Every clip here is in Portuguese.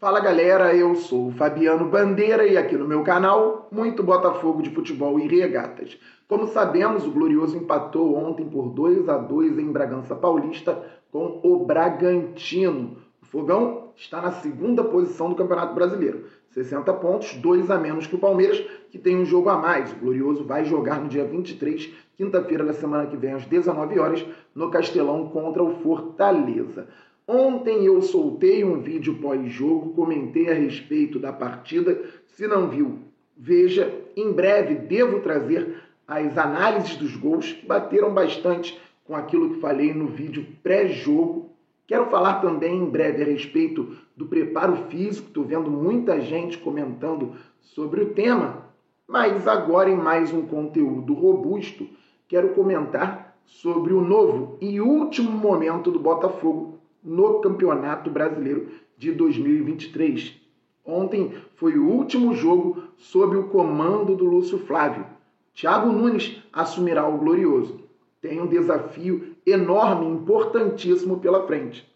Fala galera, eu sou o Fabiano Bandeira e aqui no meu canal, muito Botafogo de futebol e regatas. Como sabemos, o Glorioso empatou ontem por 2-2 em Bragança Paulista com o Bragantino. O Fogão está na segunda posição do Campeonato Brasileiro, 60 pontos, 2 a menos que o Palmeiras, que tem um jogo a mais. O Glorioso vai jogar no dia 23, quinta-feira da semana que vem, às 19 horas, no Castelão contra o Fortaleza. Ontem eu soltei um vídeo pós-jogo, comentei a respeito da partida. Se não viu, veja. Em breve devo trazer as análises dos gols, que bateram bastante com aquilo que falei no vídeo pré-jogo. Quero falar também em breve a respeito do preparo físico. Estou vendo muita gente comentando sobre o tema. Mas agora, em mais um conteúdo robusto, quero comentar sobre o novo e último momento do Botafogo no Campeonato Brasileiro de 2023. Ontem foi o último jogo sob o comando do Lúcio Flávio. Thiago Nunes assumirá o Glorioso. Tem um desafio enorme, importantíssimo pela frente.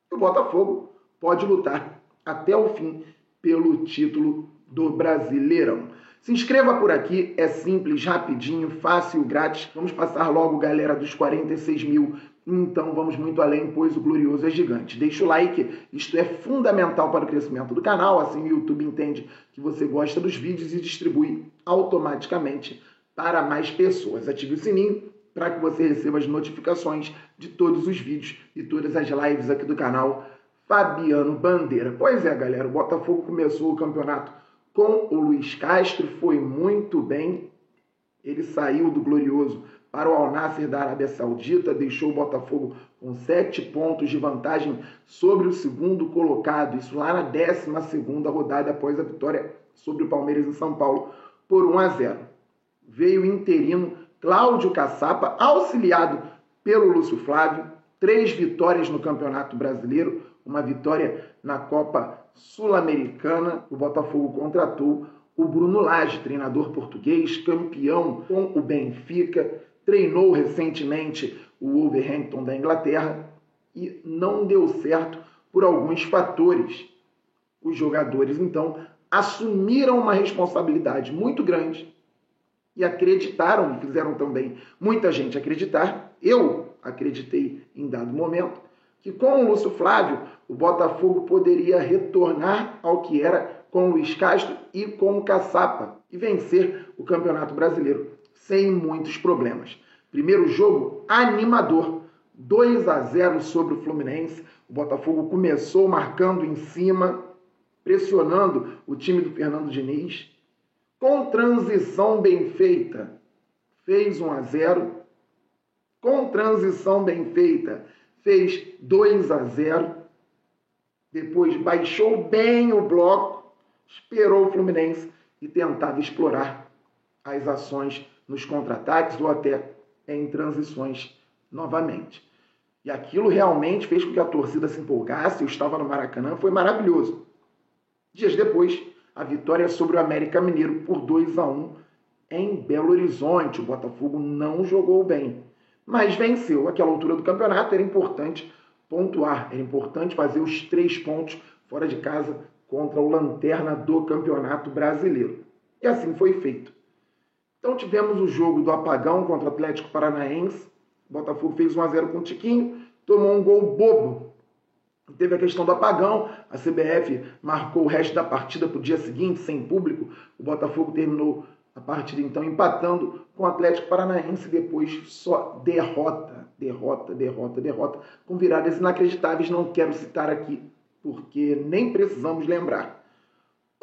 O Botafogo pode lutar até o fim pelo título do Brasileirão. Se inscreva por aqui, é simples, rapidinho, fácil, grátis. Vamos passar logo, galera, dos 46 mil. Então vamos muito além, pois o Glorioso é gigante. Deixa o like, isto é fundamental para o crescimento do canal, assim o YouTube entende que você gosta dos vídeos e distribui automaticamente para mais pessoas. Ative o sininho para que você receba as notificações de todos os vídeos e todas as lives aqui do canal Fabiano Bandeira. Pois é, galera, o Botafogo começou o campeonato com o Luiz Castro, foi muito bem. Ele saiu do Glorioso para o Al Nassr da Arábia Saudita, deixou o Botafogo com 7 pontos de vantagem sobre o segundo colocado, isso lá na 12ª rodada após a vitória sobre o Palmeiras em São Paulo por 1-0. Veio o interino Cláudio Caçapa, auxiliado pelo Lúcio Flávio, 3 vitórias no Campeonato Brasileiro, uma vitória na Copa Sul-Americana. O Botafogo contratou o Bruno Lage, treinador português, campeão com o Benfica, treinou recentemente o Wolverhampton da Inglaterra e não deu certo por alguns fatores. Os jogadores, então, assumiram uma responsabilidade muito grande e acreditaram, e fizeram também muita gente acreditar, eu acreditei em dado momento, que com o Lúcio Flávio o Botafogo poderia retornar ao que era com o Luiz Castro e com o Caçapa e vencer o Campeonato Brasileiro sem muitos problemas. Primeiro jogo animador, 2-0 sobre o Fluminense. O Botafogo começou marcando em cima, pressionando o time do Fernando Diniz. Com transição bem feita, fez 1-0. Com transição bem feita, fez 2-0. Depois baixou bem o bloco, esperou o Fluminense e tentava explorar as ações nos contra-ataques ou até em transições novamente. E aquilo realmente fez com que a torcida se empolgasse. Eu estava no Maracanã, foi maravilhoso. Dias depois, a vitória sobre o América Mineiro por 2-1 em Belo Horizonte. O Botafogo não jogou bem, mas venceu. Àquela altura do campeonato era importante pontuar, era importante fazer os 3 pontos fora de casa contra o lanterna do Campeonato Brasileiro. E assim foi feito. Então tivemos o jogo do apagão contra o Atlético Paranaense. O Botafogo fez 1-0 com o Tiquinho, tomou um gol bobo. Teve a questão do apagão, a CBF marcou o resto da partida para o dia seguinte, sem público. O Botafogo terminou a partida então empatando com o Atlético Paranaense, depois só derrota, com viradas inacreditáveis, não quero citar aqui, porque nem precisamos lembrar.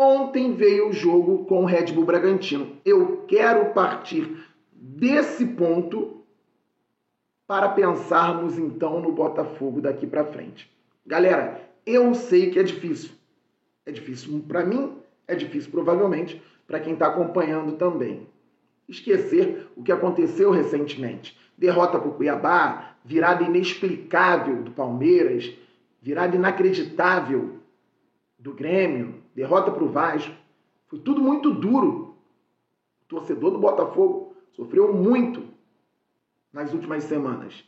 Ontem veio o jogo com o Red Bull Bragantino. Eu quero partir desse ponto para pensarmos então no Botafogo daqui para frente. Galera, eu sei que é difícil. É difícil para mim, é difícil provavelmente para quem está acompanhando também. Esquecer o que aconteceu recentemente. Derrota para o Cuiabá, virada inexplicável do Palmeiras, virada inacreditável do Grêmio, derrota para o Vasco. Foi tudo muito duro. O torcedor do Botafogo sofreu muito nas últimas semanas.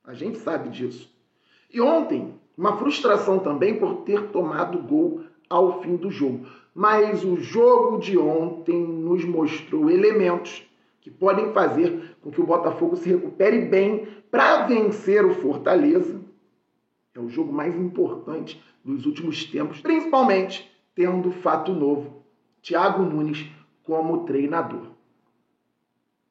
A gente sabe disso. E ontem Uma frustração também por ter tomado gol ao fim do jogo. Mas o jogo de ontem nos mostrou elementos que podem fazer com que o Botafogo se recupere bem para vencer o Fortaleza. É o jogo mais importante dos últimos tempos, principalmente tendo fato novo, Thiago Nunes como treinador.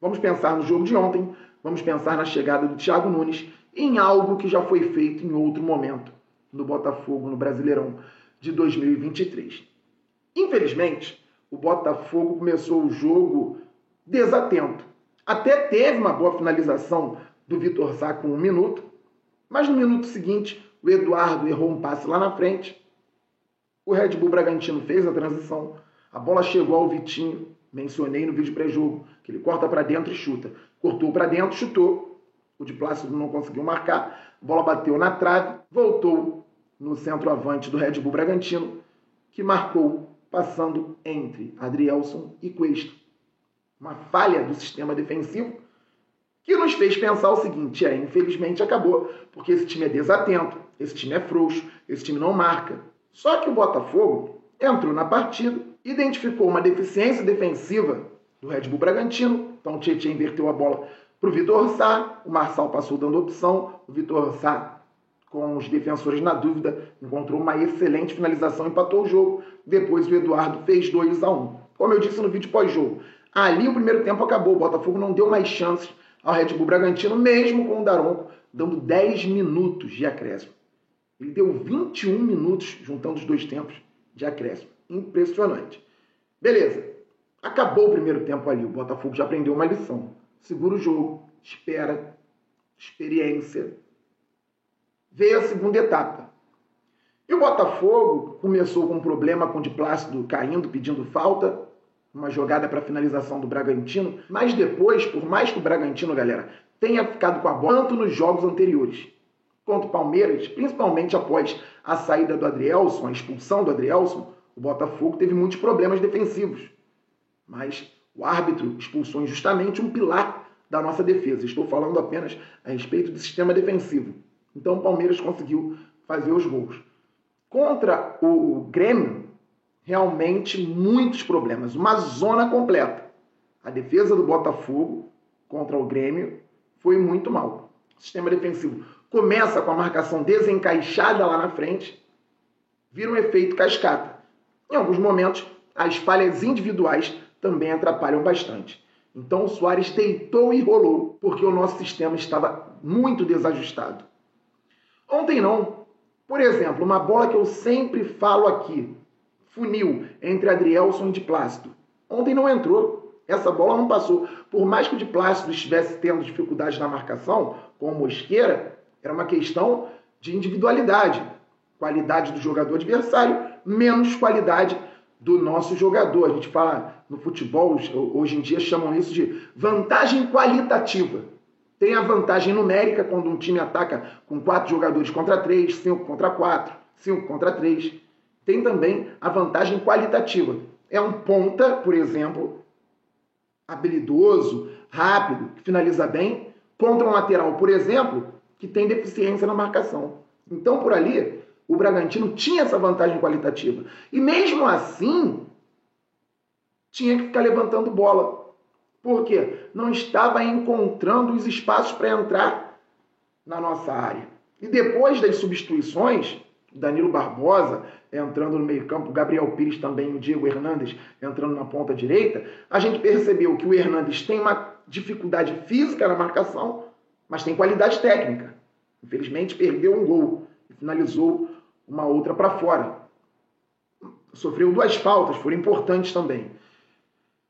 Vamos pensar no jogo de ontem, vamos pensar na chegada do Thiago Nunes em algo que já foi feito em outro momento no Botafogo, no Brasileirão de 2023. Infelizmente, o Botafogo começou o jogo desatento. Até teve uma boa finalização do Vitor Sá com 1 minuto, mas no minuto seguinte, o Eduardo errou um passe lá na frente. O Red Bull Bragantino fez a transição. A bola chegou ao Vitinho, mencionei no vídeo pré-jogo, que ele corta para dentro e chuta. Cortou para dentro, chutou. O de Plácido não conseguiu marcar. A bola bateu na trave, voltou no centroavante do Red Bull Bragantino, que marcou passando entre Adrielson e Cuesta. Uma falha do sistema defensivo que nos fez pensar o seguinte, infelizmente acabou, porque esse time é desatento, esse time é frouxo, esse time não marca. Só que o Botafogo entrou na partida, identificou uma deficiência defensiva do Red Bull Bragantino, então o Tietchan inverteu a bola para o Vitor Sá, o Marçal passou dando opção, o Vitor Sá, com os defensores na dúvida, encontrou uma excelente finalização, empatou o jogo. Depois o Eduardo fez 2-1. Como eu disse no vídeo pós-jogo, ali o primeiro tempo acabou, o Botafogo não deu mais chances ao Red Bull Bragantino, mesmo com o Daronco dando 10 minutos de acréscimo. Ele deu 21 minutos, juntando os dois tempos, de acréscimo. Impressionante. Beleza. Acabou o primeiro tempo ali, o Botafogo já aprendeu uma lição. Segura o jogo, espera, experiência. Veio a segunda etapa. E o Botafogo começou com um problema com o de Plácido caindo, pedindo falta, uma jogada para finalização do Bragantino, mas depois, por mais que o Bragantino, galera, tenha ficado com a bola, tanto nos jogos anteriores, contra o Palmeiras, principalmente após a saída do Adrielson, a expulsão do Adrielson, o Botafogo teve muitos problemas defensivos. Mas o árbitro expulsou injustamente um pilar da nossa defesa. Estou falando apenas a respeito do sistema defensivo. Então o Palmeiras conseguiu fazer os gols. Contra o Grêmio, realmente muitos problemas. Uma zona completa. A defesa do Botafogo contra o Grêmio foi muito mal. O sistema defensivo começa com a marcação desencaixada lá na frente, vira um efeito cascata. Em alguns momentos, as falhas individuais também atrapalham bastante. Então o Soares deitou e rolou, porque o nosso sistema estava muito desajustado. Ontem não. Por exemplo, uma bola que eu sempre falo aqui, funil entre Adrielson e de Plácido. Ontem não entrou. Essa bola não passou. Por mais que o de Plácido estivesse tendo dificuldade na marcação, com o Mosqueira, era uma questão de individualidade. Qualidade do jogador adversário, menos qualidade do nosso jogador. A gente fala no futebol, hoje em dia chamam isso de vantagem qualitativa. Tem a vantagem numérica quando um time ataca com 4 jogadores contra 3, 5 contra 4, 5 contra 3. Tem também a vantagem qualitativa. É um ponta, por exemplo, habilidoso, rápido, que finaliza bem, contra um lateral, por exemplo, que tem deficiência na marcação. Então, por ali, o Bragantino tinha essa vantagem qualitativa. E mesmo assim, tinha que ficar levantando bola. Por quê? Não estava encontrando os espaços para entrar na nossa área. E depois das substituições, Danilo Barbosa entrando no meio-campo, Gabriel Pires também, o Diego Hernandes entrando na ponta direita, a gente percebeu que o Hernandes tem uma dificuldade física na marcação, mas tem qualidade técnica. Infelizmente, perdeu um gol e finalizou uma outra para fora. Sofreu 2 faltas, foram importantes também.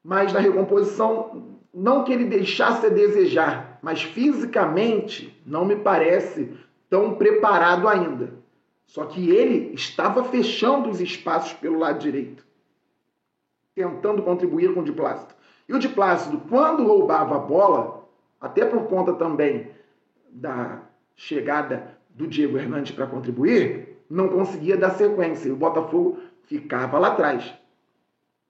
Mas na recomposição, não que ele deixasse a desejar, mas fisicamente não me parece tão preparado ainda. Só que ele estava fechando os espaços pelo lado direito, tentando contribuir com o de Plácido. E o de Plácido, quando roubava a bola, até por conta também da chegada do Diego Hernandes para contribuir, não conseguia dar sequência. E o Botafogo ficava lá atrás.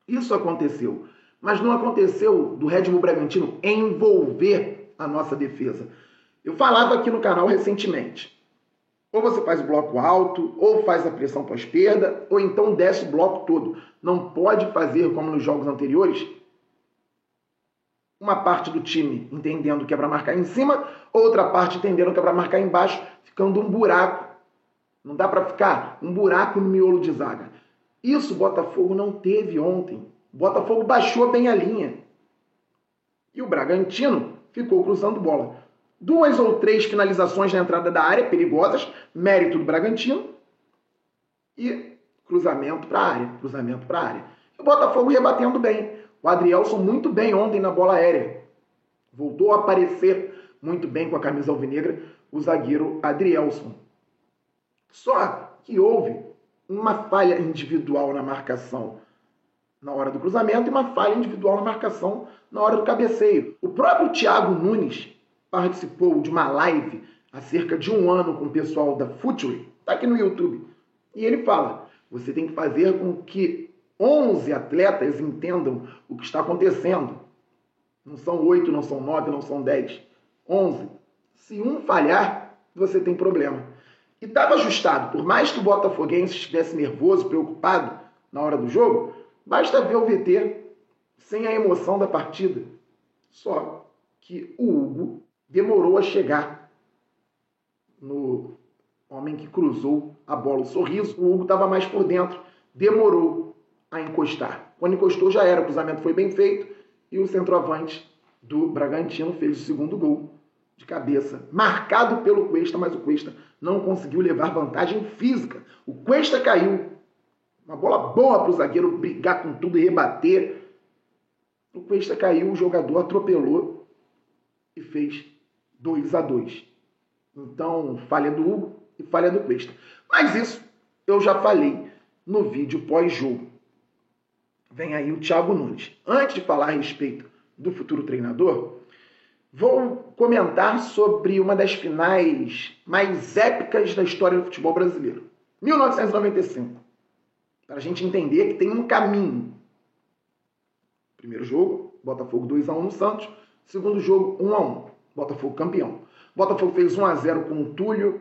Isso aconteceu. Mas não aconteceu do Red Bull Bragantino envolver a nossa defesa. Eu falava aqui no canal recentemente. Ou você faz o bloco alto, ou faz a pressão pós-perda, ou então desce o bloco todo. Não pode fazer, como nos jogos anteriores, uma parte do time entendendo que é para marcar em cima, outra parte entendendo que é para marcar embaixo, ficando um buraco. Não dá para ficar um buraco no miolo de zaga. Isso o Botafogo não teve ontem. O Botafogo baixou bem a linha. E o Bragantino ficou cruzando bola. 2 ou 3 finalizações na entrada da área, perigosas, mérito do Bragantino. E cruzamento para a área. E o Botafogo rebatendo bem. O Adrielson muito bem ontem na bola aérea. Voltou a aparecer muito bem com a camisa alvinegra o zagueiro Adrielson. Só que houve uma falha individual na marcação na hora do cruzamento e uma falha individual na marcação na hora do cabeceio. O próprio Thiago Nunes participou de uma live há cerca de 1 ano com o pessoal da Futuri, está aqui no YouTube, e ele fala, você tem que fazer com que 11 atletas entendam o que está acontecendo. Não são 8, não são 9, não são 10, 11. Se um falhar, você tem problema. E estava ajustado, por mais que o botafoguense estivesse nervoso, preocupado na hora do jogo, basta ver o VT sem a emoção da partida. Só que o Hugo demorou a chegar no homem que cruzou a bola. O Sorriso, o Hugo estava mais por dentro, demorou a encostar. Quando encostou já era, o cruzamento foi bem feito e o centroavante do Bragantino fez o segundo gol de cabeça, marcado pelo Cuesta, mas o Cuesta não conseguiu levar vantagem física. O Cuesta caiu. Uma bola boa para o zagueiro brigar com tudo e rebater. O Cuesta caiu, o jogador atropelou e fez 2-2. Então, falha do Hugo e falha do Cuesta. Mas isso eu já falei no vídeo pós-jogo. Vem aí o Thiago Nunes. Antes de falar a respeito do futuro treinador, vou comentar sobre uma das finais mais épicas da história do futebol brasileiro. 1995. Para a gente entender que tem um caminho. Primeiro jogo, Botafogo 2-1 no Santos. Segundo jogo, 1-1. Botafogo campeão. Botafogo fez 1-0 com o Túlio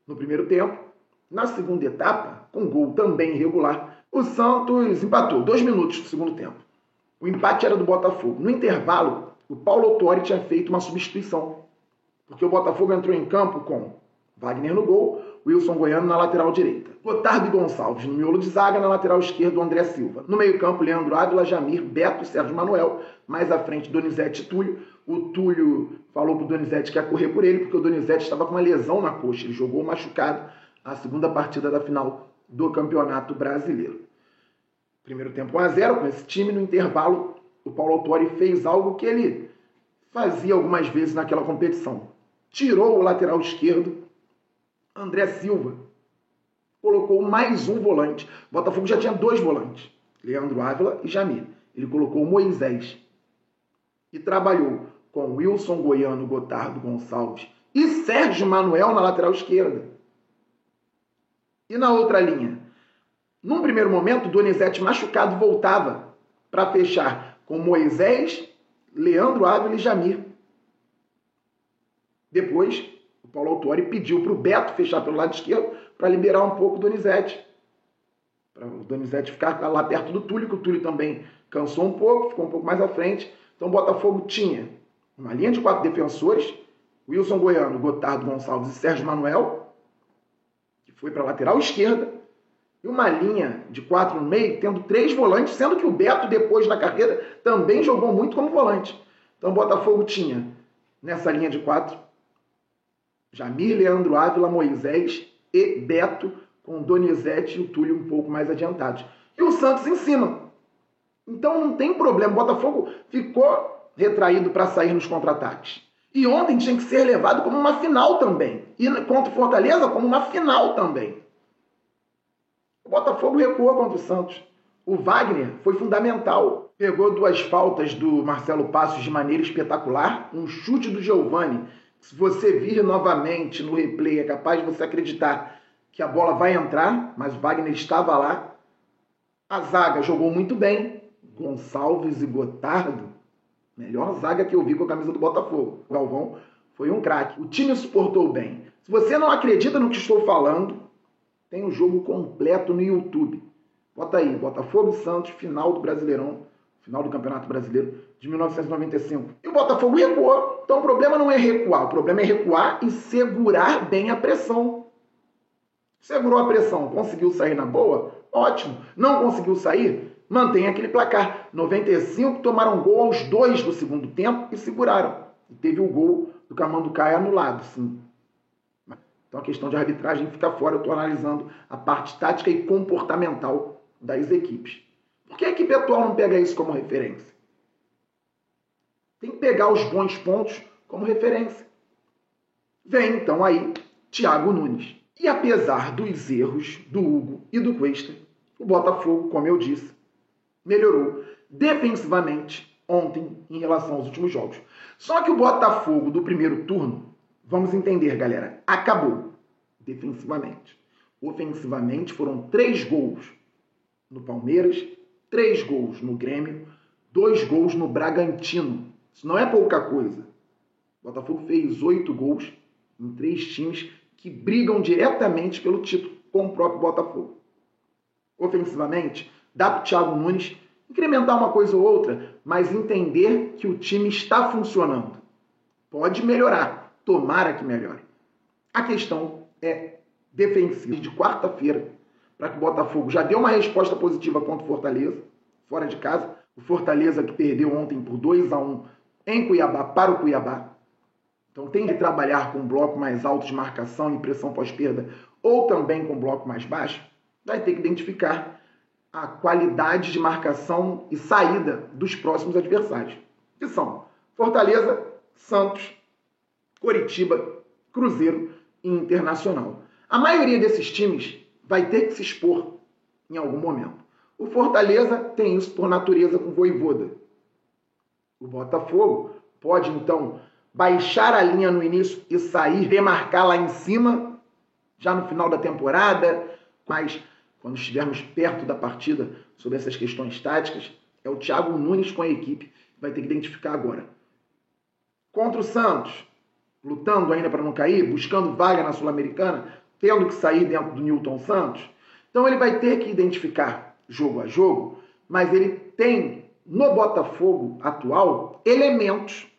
no primeiro tempo. Na segunda etapa, com gol também irregular, o Santos empatou 2 minutos do segundo tempo. O empate era do Botafogo. No intervalo, o Paulo Autori tinha feito uma substituição. Porque o Botafogo entrou em campo com Wagner no gol, Wilson Goiano na lateral direita, Gotardo e Gonçalves no miolo de zaga, na lateral esquerda o André Silva. No meio campo, Leandro Ávila, Jamir, Beto e Sérgio Manuel. Mais à frente, Donizete e Túlio. O Túlio falou pro Donizete que ia correr por ele, porque o Donizete estava com uma lesão na coxa. Ele jogou machucado a segunda partida da final do Campeonato Brasileiro. Primeiro tempo 1-0 com esse time. No intervalo, o Paulo Autori fez algo que ele fazia algumas vezes naquela competição. Tirou o lateral esquerdo, André Silva, colocou mais um volante. O Botafogo já tinha 2 volantes, Leandro Ávila e Jamir. Ele colocou Moisés e trabalhou com Wilson Goiano, Gotardo Gonçalves e Sérgio Manuel na lateral esquerda. E na outra linha, num primeiro momento, Donizete machucado voltava para fechar com Moisés, Leandro Ávila e Jamir. Depois, o Paulo Autori pediu para o Beto fechar pelo lado esquerdo para liberar um pouco o Donizete. Para o Donizete ficar lá perto do Túlio, que o Túlio também cansou um pouco, ficou um pouco mais à frente. Então o Botafogo tinha uma linha de 4 defensores, Wilson Goiano, Gotardo Gonçalves e Sérgio Manuel, que foi para a lateral esquerda, e uma linha de 4 no meio, tendo 3 volantes, sendo que o Beto, depois na carreira, também jogou muito como volante. Então o Botafogo tinha, nessa linha de 4, Jamir, Leandro Ávila, Moisés e Beto, com Donizete e o Túlio um pouco mais adiantados. E o Santos em cima. Então não tem problema. O Botafogo ficou retraído para sair nos contra-ataques. E ontem tinha que ser levado como uma final também. E contra o Fortaleza como uma final também. O Botafogo recuou contra o Santos. O Wagner foi fundamental. Pegou 2 faltas do Marcelo Passos de maneira espetacular. Um chute do Giovani. Se você vir novamente no replay, é capaz de você acreditar que a bola vai entrar, mas o Wagner estava lá. A zaga jogou muito bem. Gonçalves e Gotardo, melhor zaga que eu vi com a camisa do Botafogo. O Galvão foi um craque. O time suportou bem. Se você não acredita no que estou falando, tem o jogo completo no YouTube. Bota aí, Botafogo e Santos, final do Brasileirão, final do Campeonato Brasileiro de 1995. E o Botafogo recuou. Então o problema não é recuar, o problema é recuar e segurar bem a pressão. Segurou a pressão, conseguiu sair na boa? Ótimo. Não conseguiu sair? Mantém aquele placar. 95 tomaram gol aos 2 do segundo tempo e seguraram. E teve o gol do Camanducaia anulado, sim. Então a questão de arbitragem fica fora. Eu estou analisando a parte tática e comportamental das equipes. Por que a equipe atual não pega isso como referência? Tem que pegar os bons pontos como referência. Vem então aí Thiago Nunes. E apesar dos erros do Hugo e do Cuesta, o Botafogo, como eu disse, melhorou defensivamente ontem em relação aos últimos jogos. Só que o Botafogo do primeiro turno, vamos entender, galera, acabou defensivamente. Ofensivamente foram 3 gols no Palmeiras, 3 gols no Grêmio, 2 gols no Bragantino. Isso não é pouca coisa. O Botafogo fez 8 gols em 3 times que brigam diretamente pelo título com o próprio Botafogo. Ofensivamente, dá para o Thiago Nunes incrementar uma coisa ou outra, mas entender que o time está funcionando. Pode melhorar, tomara que melhore. A questão é defensiva. De quarta-feira, para que o Botafogo já deu uma resposta positiva contra o Fortaleza, fora de casa. O Fortaleza que perdeu ontem por 2-1 em Cuiabá para o Cuiabá. Então tem que trabalhar com um bloco mais alto de marcação e pressão pós-perda, ou também com um bloco mais baixo. Vai ter que identificar a qualidade de marcação e saída dos próximos adversários, que são Fortaleza, Santos, Coritiba, Cruzeiro e Internacional. A maioria desses times vai ter que se expor em algum momento. O Fortaleza tem isso por natureza com o Vojvoda. O Botafogo pode, então, baixar a linha no início e sair, remarcar lá em cima, já no final da temporada, mas quando estivermos perto da partida sobre essas questões táticas, é o Thiago Nunes com a equipe que vai ter que identificar agora. Contra o Santos, lutando ainda para não cair, buscando vaga na Sul-Americana, tendo que sair dentro do Newton Santos. Então ele vai ter que identificar jogo a jogo, mas ele tem no Botafogo atual elementos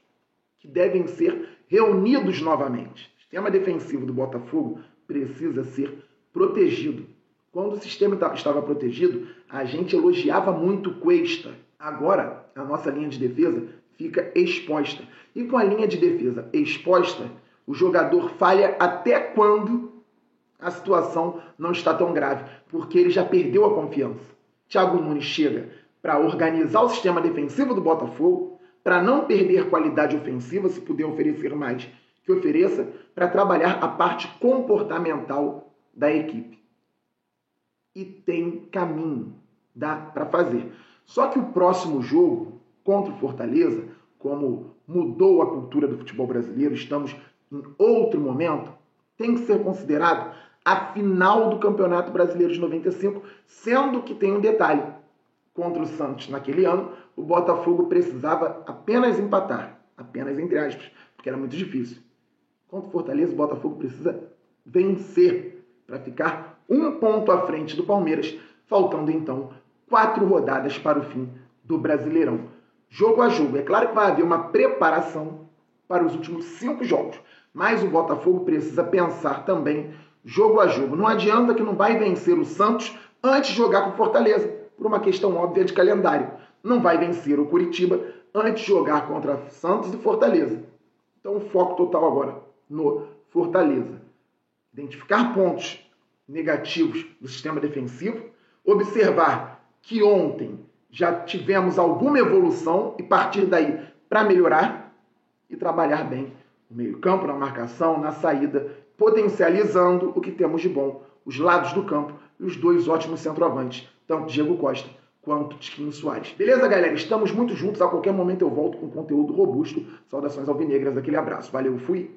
que devem ser reunidos novamente. O sistema defensivo do Botafogo precisa ser protegido. Quando o sistema estava protegido, a gente elogiava muito o Cuesta. Agora, a nossa linha de defesa fica exposta. E com a linha de defesa exposta, o jogador falha até quando a situação não está tão grave, porque ele já perdeu a confiança. Thiago Nunes chega para organizar o sistema defensivo do Botafogo, para não perder qualidade ofensiva, se puder oferecer mais, que ofereça, para trabalhar a parte comportamental da equipe. E tem caminho, dá para fazer. Só que o próximo jogo, contra o Fortaleza, como mudou a cultura do futebol brasileiro, estamos em outro momento, tem que ser considerado a final do Campeonato Brasileiro de 95, sendo que tem um detalhe. Contra o Santos naquele ano, o Botafogo precisava apenas empatar, apenas entre aspas, porque era muito difícil. Contra o Fortaleza, o Botafogo precisa vencer para ficar 1 ponto à frente do Palmeiras, faltando então 4 rodadas para o fim do Brasileirão. Jogo a jogo. É claro que vai haver uma preparação para os últimos 5 jogos, mas o Botafogo precisa pensar também jogo a jogo. Não adianta que não vai vencer o Santos antes de jogar com o Fortaleza, por uma questão óbvia de calendário. Não vai vencer o Coritiba antes de jogar contra Santos e Fortaleza. Então o foco total agora no Fortaleza. Identificar pontos negativos do sistema defensivo, observar que ontem já tivemos alguma evolução e partir daí para melhorar e trabalhar bem no meio-campo, na marcação, na saída, potencializando o que temos de bom, os lados do campo e os 2 ótimos centroavantes, tanto Diego Costa quanto Tiquinho Soares. Beleza, galera? Estamos muito juntos. A qualquer momento eu volto com conteúdo robusto. Saudações alvinegras, aquele abraço. Valeu, fui!